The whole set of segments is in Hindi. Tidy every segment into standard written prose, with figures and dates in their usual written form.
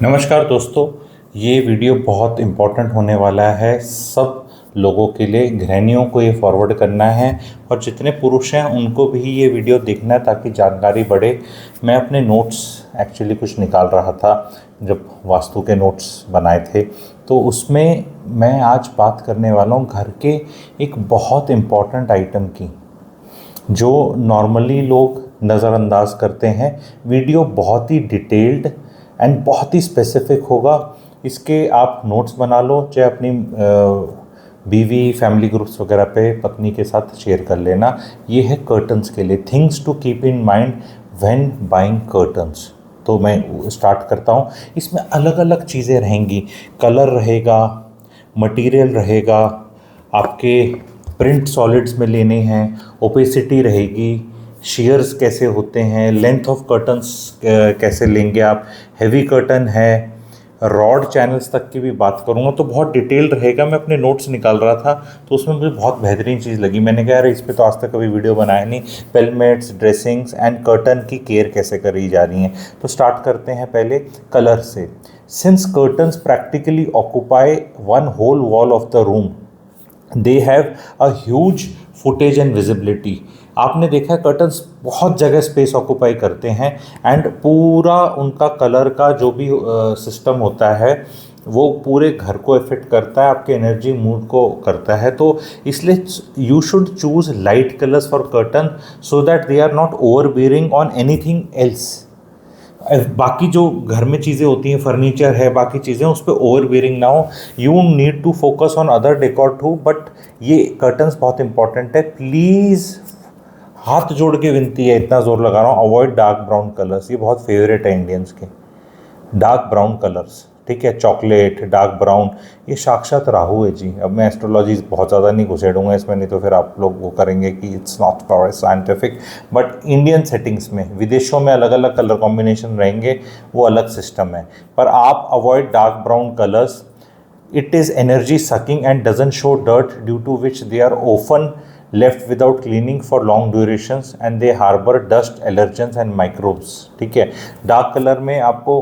नमस्कार दोस्तों। ये वीडियो बहुत इम्पोर्टेंट होने वाला है सब लोगों के लिए। गृहिणियों को ये फॉरवर्ड करना है और जितने पुरुष हैं उनको भी ये वीडियो देखना है ताकि जानकारी बढ़े। मैं अपने नोट्स एक्चुअली कुछ निकाल रहा था जब वास्तु के नोट्स बनाए थे, तो उसमें मैं आज बात करने वाला हूँ घर के एक बहुत इम्पॉर्टेंट आइटम की जो नॉर्मली लोग नज़रअंदाज करते हैं। वीडियो बहुत ही डिटेल्ड एंड बहुत ही स्पेसिफिक होगा। इसके आप नोट्स बना लो, चाहे अपनी बीवी फैमिली ग्रुप्स वगैरह पे पत्नी के साथ शेयर कर लेना। ये है कर्टन्स के लिए, things to keep in mind when buying curtains. तो मैं स्टार्ट करता हूँ। इसमें अलग अलग चीज़ें रहेंगी, कलर रहेगा, मटेरियल रहेगा, आपके प्रिंट सॉलिड्स में लेने हैं, ओपेसिटी रहेगी, शेयर्स कैसे होते हैं, लेंथ ऑफ कर्टन्स कैसे लेंगे आप, हैवी कर्टन है, रॉड चैनल्स तक की भी बात करूँगा। तो बहुत डिटेल रहेगा। मैं अपने नोट्स निकाल रहा था तो उसमें मुझे बहुत बेहतरीन चीज़ लगी। मैंने कहा यार इस पे तो आज तक कभी वीडियो बनाया नहीं। पेलमेट्स, ड्रेसिंग्स एंड कर्टन की केयर कैसे करी जा रही हैं। तो स्टार्ट करते हैं पहले कलर से। Since curtains practically occupy one whole wall of the room, they have a huge footage and visibility. आपने देखा है कर्टन्स बहुत जगह स्पेस ऑक्यूपाई करते हैं एंड पूरा उनका कलर का जो भी सिस्टम होता है वो पूरे घर को इफेक्ट करता है, आपके एनर्जी मूड को करता है। तो इसलिए you should choose light colours for curtain so that they are not overbearing on anything else. बाकी जो घर में चीज़ें होती हैं, फर्नीचर है, बाकी चीज़ें, उस पर ओवर बेयरिंग ना हो। You need to focus on other decor too, but ये कर्टन्स बहुत इंपॉर्टेंट है। प्लीज़ हाथ जोड़ के विनती है, इतना जोर लगा रहा हूँ, अवॉइड डार्क ब्राउन कलर्स। ये बहुत फेवरेट है इंडियंस के, डार्क ब्राउन कलर्स। ठीक है, चॉकलेट, डार्क ब्राउन, ये साक्षात राहु है जी। अब मैं एस्ट्रोलॉजी बहुत ज़्यादा नहीं घुसेड़ूंगा इसमें, नहीं तो फिर आप लोग वो करेंगे कि it's not for scientific. But Indian settings में, विदेशों में अलग अलग कलर कॉम्बिनेशन रहेंगे, वो अलग सिस्टम है। पर आप avoid dark brown colours. It is energy sucking and doesn't show dirt, due to which they are often left without cleaning for long durations and they harbor dust, allergens and microbes। ठीक है, डार्क कलर में आपको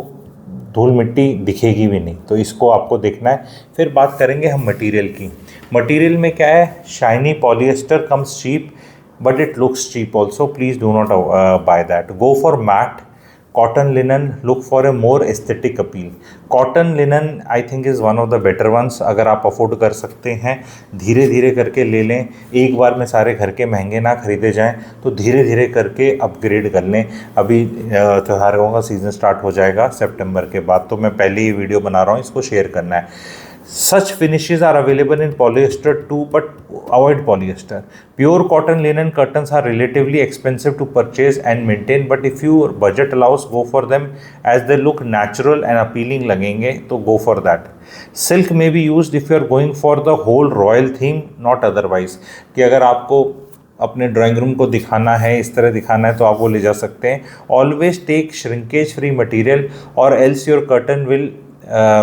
धूल मिट्टी दिखेगी भी नहीं, तो इसको आपको देखना है। फिर बात करेंगे हम मटेरियल की। मटेरियल में क्या है, shiny polyester comes cheap but it looks cheap also, please do not buy that. Go for matte cotton linen, look for a more aesthetic appeal. Cotton linen I think is one of the better ones. अगर आप अफोर्ड कर सकते हैं, धीरे धीरे करके ले लें, एक बार में सारे घर के महंगे ना खरीदे जाएं, तो धीरे धीरे करके अपग्रेड कर लें। अभी त्योहारों का सीज़न स्टार्ट हो जाएगा सितंबर के बाद, तो मैं पहले ही वीडियो बना रहा हूँ, इसको शेयर करना है। Such finishes are available in polyester too, but avoid polyester. Pure cotton linen curtains are relatively expensive to purchase and maintain, but if your budget allows, go for them as they look natural and appealing लगेंगे, तो go for that. Silk may be used if you are going for the whole royal theme, not otherwise. कि अगर आपको अपने ड्राइंग रूम को दिखाना है, इस तरह दिखाना है, तो आप वो ले जा सकते हैं। Always take shrinkage free material और else your curtain will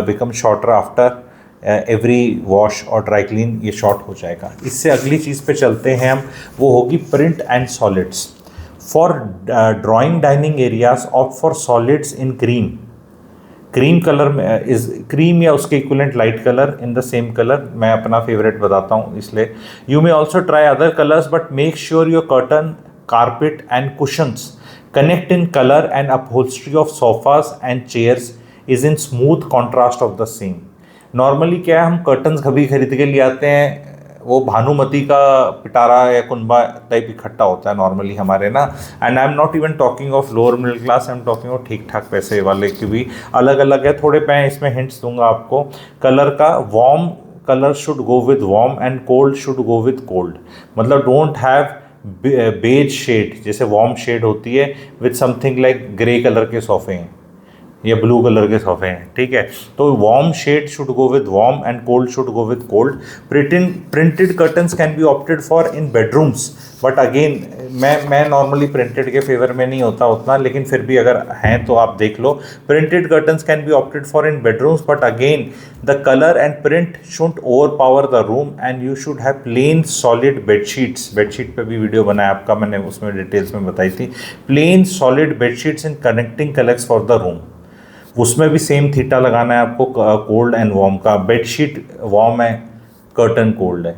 become shorter after every wash और ड्राई क्लीन, ये शॉर्ट हो जाएगा। इससे अगली चीज़ पे चलते हैं हम, वो होगी print and solids. For drawing dining areas opt for solids in cream. Cream colour में इज क्रीम या उसके equivalent light colour in the same colour. मैं अपना फेवरेट बताता हूँ इसलिए। You may also try other colours but make sure your curtain, carpet and cushions connect in colour and upholstery of sofas and chairs is in smooth contrast of the same. Normally क्या है, हम कर्टन्स कभी खरीद के ले आते हैं, वो भानुमति का पिटारा या कुनबा टाइप इकट्ठा होता है नॉर्मली हमारे ना। And I am not even talking of lower middle class, I am talking of ठीक ठाक पैसे वाले की भी अलग अलग है। थोड़े मैं इसमें हिंट्स दूंगा आपको। कलर का, warm colour should go with warm and cold should go with cold. मतलब डोंट हैव बेज शेड, जैसे वार्म शेड होती है, with something like grey colour के सोफे हैं या ब्लू कलर के सोफे हैं। ठीक है, तो warm shade should go with warm and cold should go with cold. Printed curtains can be opted for in bedrooms, but again मैं नॉर्मली प्रिंटेड के फेवर में नहीं होता उतना, लेकिन फिर भी अगर हैं तो आप देख लो। Printed curtains can be opted for in bedrooms, but again the colour and print should overpower the room and you should have plain solid bedsheets. Bedsheet पे भी वीडियो बनाया आपका, मैंने उसमें डिटेल्स में बताई थी। Plane solid bedsheets in connecting colours for the room. उसमें भी सेम थीटा लगाना है आपको, कोल्ड एंड वार्म का। बेडशीट वार्म है, कर्टन कोल्ड है,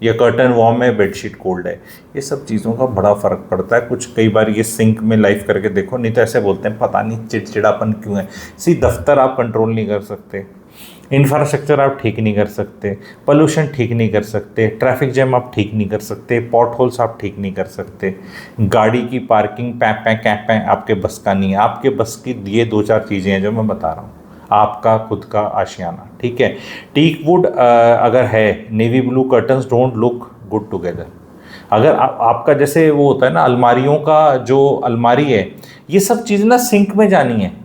या कर्टन वार्म है, बेडशीट कोल्ड है। ये सब चीज़ों का बड़ा फ़र्क पड़ता है। कुछ कई बार ये सिंक में लाइव करके देखो, नहीं तो ऐसे बोलते हैं पता नहीं चिड़चिड़ापन क्यों है। दफ्तर आप कंट्रोल नहीं कर सकते, इंफ्रास्ट्रक्चर आप ठीक नहीं कर सकते, पोल्यूशन ठीक नहीं कर सकते, ट्रैफिक जैम आप ठीक नहीं कर सकते, पॉट होल्स आप ठीक नहीं कर सकते, गाड़ी की पार्किंग कैप आपके बस का नहीं है। आपके बस की ये 2-4 चीज़ें हैं जो मैं बता रहा हूँ, आपका खुद का आशियाना, ठीक है। टीक वुड अगर है, navy blue curtains don't look good together. अगर आपका जैसे वो होता है ना, अलमारियों का जो अलमारी है, ये सब चीज़ ना सिंक में जानी है।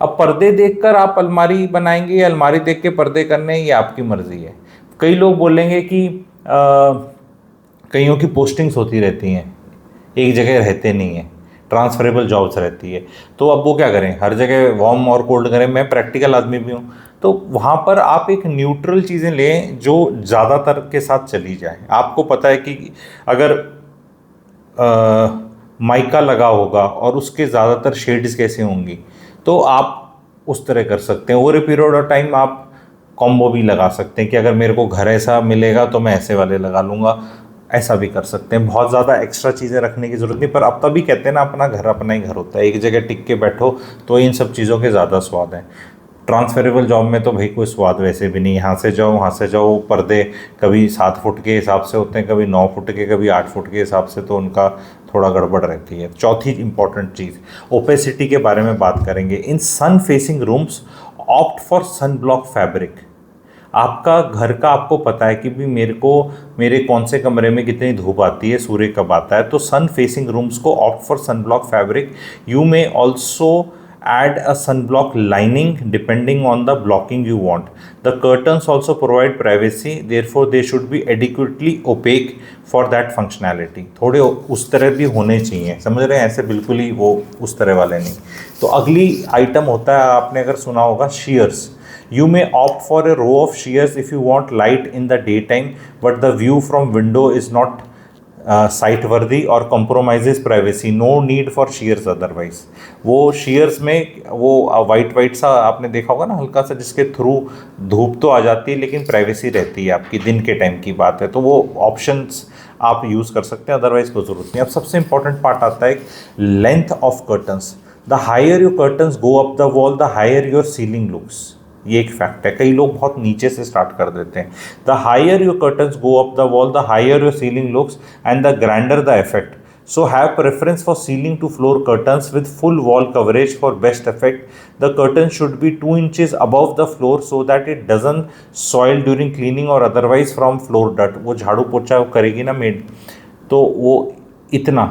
अब पर्दे देखकर आप अलमारी बनाएंगे या अलमारी देख के पर्दे करने, ये आपकी मर्जी है। कई लोग बोलेंगे कि कईयों की पोस्टिंग्स होती रहती हैं, एक जगह रहते नहीं हैं, ट्रांसफरेबल जॉब्स रहती है, तो अब वो क्या करें, हर जगह वार्म और कोल्ड करें। मैं प्रैक्टिकल आदमी भी हूँ, तो वहाँ पर आप एक न्यूट्रल चीज़ें लें जो ज़्यादातर के साथ चली जाए। आपको पता है कि अगर माइका लगा होगा और उसके ज़्यादातर शेड्स कैसे होंगी, तो आप उस तरह कर सकते हैं। Over a period of time आप कॉम्बो भी लगा सकते हैं कि अगर मेरे को घर ऐसा मिलेगा तो मैं ऐसे वाले लगा लूँगा, ऐसा भी कर सकते हैं। बहुत ज़्यादा एक्स्ट्रा चीज़ें रखने की ज़रूरत नहीं, पर अब तभी कहते हैं ना, अपना घर अपना ही घर होता है। एक जगह टिक के बैठो तो इन सब चीज़ों के ज़्यादा स्वाद हैं। ट्रांसफरेबल जॉब में तो भाई कोई स्वाद वैसे भी नहीं, यहाँ से जाओ वहाँ से जाओ। पर्दे कभी 7 फुट के हिसाब से होते हैं, कभी 9 फुट के, कभी 8 फुट के हिसाब से, तो उनका थोड़ा गड़बड़ रहती है। चौथी इंपॉर्टेंट चीज़, ओपेसिटी के बारे में बात करेंगे। In sun facing rooms opt for sun block fabric. आपका घर का आपको पता है कि भी मेरे कौन से कमरे में कितनी धूप आती है, सूर्य कब आता है, तो सन फेसिंग रूम्स को opt for sun block fabric. You may also add a sunblock lining depending on the blocking you want. The curtains also provide privacy, therefore they should be adequately opaque for that functionality. थोड़े उस तरह भी होने चाहिए, समझ रहे हैं, ऐसे बिल्कुल ही वो उस तरह वाले नहीं। तो अगली आइटम होता है, आपने अगर सुना होगा, shears. You may opt for a row of shears if you want light in the daytime, but the view from window is not sight worthy और compromises privacy. No need for sheers otherwise. वो शेयर्स में वो वाइट सा आपने देखा होगा ना, हल्का सा, जिसके थ्रू धूप तो आ जाती है लेकिन प्राइवेसी रहती है आपकी, दिन के टाइम की बात है, तो वो ऑप्शंस आप यूज़ कर सकते हैं, अदरवाइज कोई ज़रूरत नहीं। अब सबसे इंपॉर्टेंट पार्ट आता है length of curtains. The higher your curtains go up the wall, the higher your ceiling looks. ये एक फैक्ट है, कई लोग बहुत नीचे से स्टार्ट कर देते हैं। The higher your curtains go up the wall, the higher your ceiling looks and the grander the effect. So have preference for ceiling to floor curtains with full wall coverage for best effect. The curtain should be 2 inches above the floor so that it doesn't soil during cleaning or otherwise from floor dirt. वो झाड़ू पोछा करेगी ना मेड, तो वो इतना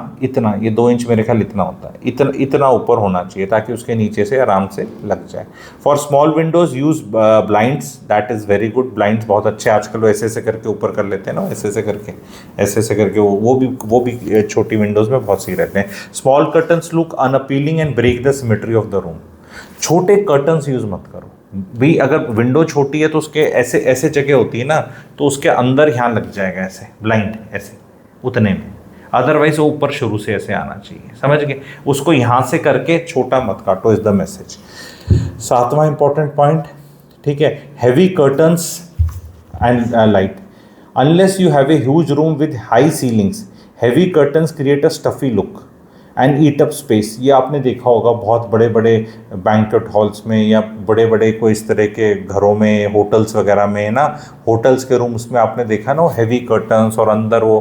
ये 2 इंच मेरे ख्याल इतना होता है, इतना ऊपर होना चाहिए ताकि उसके नीचे से आराम से लग जाए। For small Windows use blinds, that is very good. Blinds बहुत अच्छे आजकल वो ऐसे करके ऊपर कर लेते हैं ना, ऐसे करके वो भी छोटी विंडोज़ में बहुत सही रहते हैं। Small curtains look unappealing and break the symmetry of the room. छोटे कर्टन्स यूज़ मत करो भी। अगर विंडो छोटी है तो उसके ऐसे जगह होती है ना, तो उसके अंदर यहाँ लग जाएगा ऐसे ब्लाइंड, ऐसे उतने में, अदरवाइज वो ऊपर शुरू से ऐसे आना चाहिए, समझ गए। उसको यहाँ से करके छोटा मत काटो, इज द मैसेज। 7वां इंपॉर्टेंट पॉइंट, ठीक है, heavy curtains and light. Unless you have a huge room with high ceilings, heavy curtains create a stuffy look and eat up space. ये आपने देखा होगा बहुत बड़े बड़े बैंक्वेट हॉल्स में या बड़े बड़े कोई इस तरह के घरों में, होटल्स वगैरह में ना, होटल्स के रूम्स में आपने देखा ना वो हैवी कर्टन्स, और अंदर वो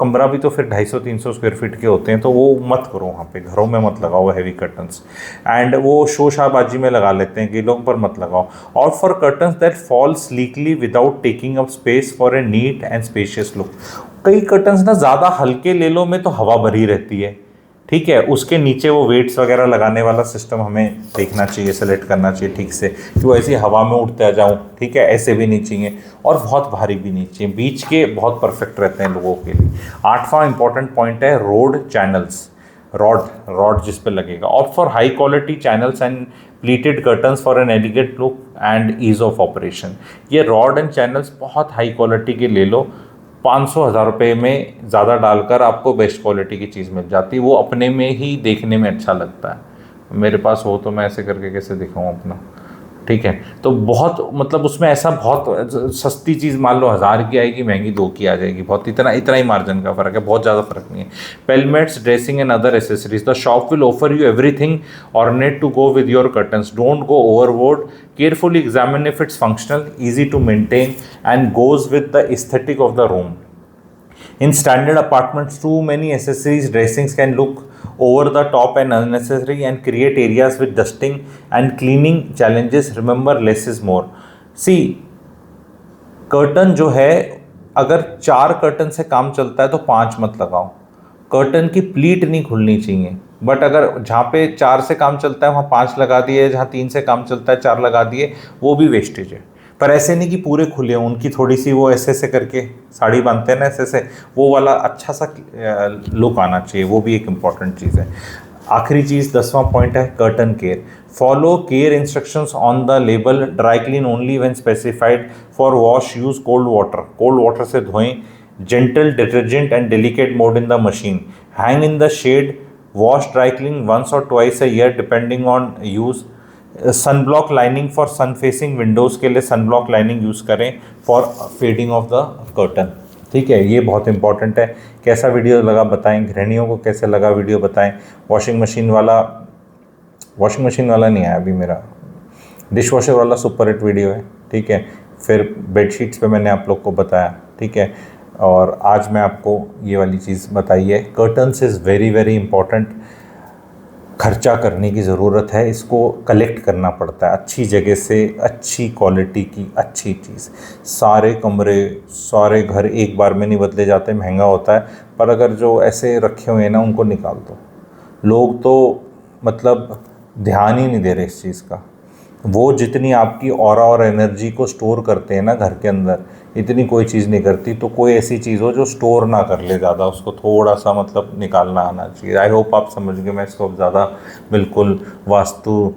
कमरा भी तो फिर 250-300 स्क्वायर फीट के होते हैं, तो वो मत करो वहाँ पे, घरों में मत लगाओ हैवी कर्टन्स। एंड वो शोशाबाजी में लगा लेते हैं कि लोग, पर मत लगाओ। और for curtains that fall sleekly without taking up space for a neat and spacious look. कई कर्टन्स ना ज़्यादा हल्के ले लो में तो हवा भरी रहती है, ठीक है, उसके नीचे वो वेट्स वगैरह लगाने वाला सिस्टम हमें देखना चाहिए, सेलेक्ट करना चाहिए ठीक से, कि वो ऐसी हवा में उड़ते आ जाऊँ, ठीक है, ऐसे भी नहीं चाहिए और बहुत भारी भी नहीं चाहिए, बीच के बहुत परफेक्ट रहते हैं लोगों के लिए। 8वां इंपॉर्टेंट पॉइंट है रोड चैनल्स, रॉड जिस पे लगेगा। Opt for high quality channels and pleated curtains for an elegant look and ease of operation. ये रॉड एंड चैनल्स बहुत हाई क्वालिटी के ले लो, 500-1000 रुपये में ज़्यादा डालकर आपको बेस्ट क्वालिटी की चीज़ मिल जाती है, वो अपने में ही देखने में अच्छा लगता है। मेरे पास हो तो मैं ऐसे करके कैसे दिखाऊँ अपना। ठीक है। तो बहुत मतलब उसमें ऐसा बहुत सस्ती चीज़ मान लो 1000 की आएगी, महंगी 2 की आ जाएगी, बहुत इतना इतना ही मार्जिन का फ़र्क है, बहुत ज़्यादा फर्क नहीं है। Pelmets, dressing and other accessories, the shop will offer you everything ornate to go with your curtains, don't go overboard, carefully examine if it's functional, easy to maintain and goes with the aesthetic of the room. In standard apartments, too many accessories dressings can look over the top and unnecessary and create areas with dusting and cleaning challenges. Remember, less is more. See, curtain जो है, अगर 4 कर्टन से काम चलता है तो 5 मत लगाओ. कर्टन की प्लीट नहीं खुलनी चाहिए, बट अगर जहाँ पे 4 से काम चलता है वहाँ 5 लगा दिए, जहाँ 3 से काम चलता है 4 लगा दिए, वो भी वेस्टेज है. पर ऐसे नहीं कि पूरे खुले हों, उनकी थोड़ी सी वो ऐसे करके साड़ी बांधते हैं ना ऐसे से, वो वाला अच्छा सा लुक आना चाहिए, वो भी एक इम्पॉर्टेंट चीज़ है. आखिरी चीज़ 10वां पॉइंट है curtain care. Follow care instructions on the label, dry clean only when specified, for wash use cold water से धोएं, gentle detergent and delicate mode in the machine, hang in the shade, wash dry clean once or twice a year depending on use. Sunblock lining for sun facing windows के लिए सनब्लॉक लाइनिंग यूज़ करें for fading of the curtain. ठीक है, ये बहुत इंपॉर्टेंट है. कैसा वीडियो लगा बताएं, गृहिणियों को कैसे लगा वीडियो बताएं. वॉशिंग मशीन वाला नहीं आया अभी मेरा, डिश वॉशर वाला सुपर हिट वीडियो है. ठीक है, फिर बेडशीट्स पे मैंने आप लोग को बताया. ठीक है, और आज मैं आपको ये वाली चीज़ बताई है. Curtains is very very important. खर्चा करने की ज़रूरत है, इसको कलेक्ट करना पड़ता है अच्छी जगह से, अच्छी क्वालिटी की अच्छी चीज़. सारे कमरे सारे घर एक बार में नहीं बदले जाते, महंगा होता है. पर अगर जो ऐसे रखे हुए हैं ना, उनको निकाल दो. लोग तो मतलब ध्यान ही नहीं दे रहे इस चीज़ का. वो जितनी आपकी ऑरा और एनर्जी को स्टोर करते हैं ना घर के अंदर, इतनी कोई चीज़ नहीं करती. तो कोई ऐसी चीज़ हो जो स्टोर ना कर ले ज़्यादा, उसको थोड़ा सा मतलब निकालना आना चाहिए. आई होप आप समझ गए. मैं इसको ज़्यादा बिल्कुल वास्तु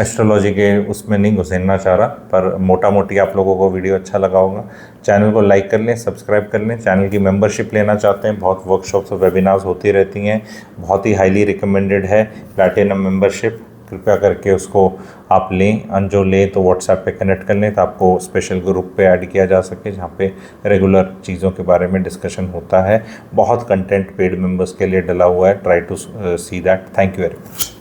एस्ट्रोलॉजी के उसमें नहीं घुसेड़ना चाह रहा, पर मोटा मोटी आप लोगों को वीडियो अच्छा लगा होगा. चैनल को लाइक कर लें, सब्सक्राइब कर लें. चैनल की मेंबरशिप लेना चाहते हैं, बहुत वर्कशॉप्स और वेबिनार्स होती रहती हैं, बहुत ही हाईली रिकमेंडेड है प्लैटिनम मेंबरशिप. कृपया करके उसको आप लें. जो लें तो व्हाट्सएप पे कनेक्ट कर लें, तो आपको स्पेशल ग्रुप पे ऐड किया जा सके, जहाँ पे रेगुलर चीज़ों के बारे में डिस्कशन होता है. बहुत कंटेंट पेड मेंबर्स के लिए डला हुआ है. Try to see that. Thank you very much.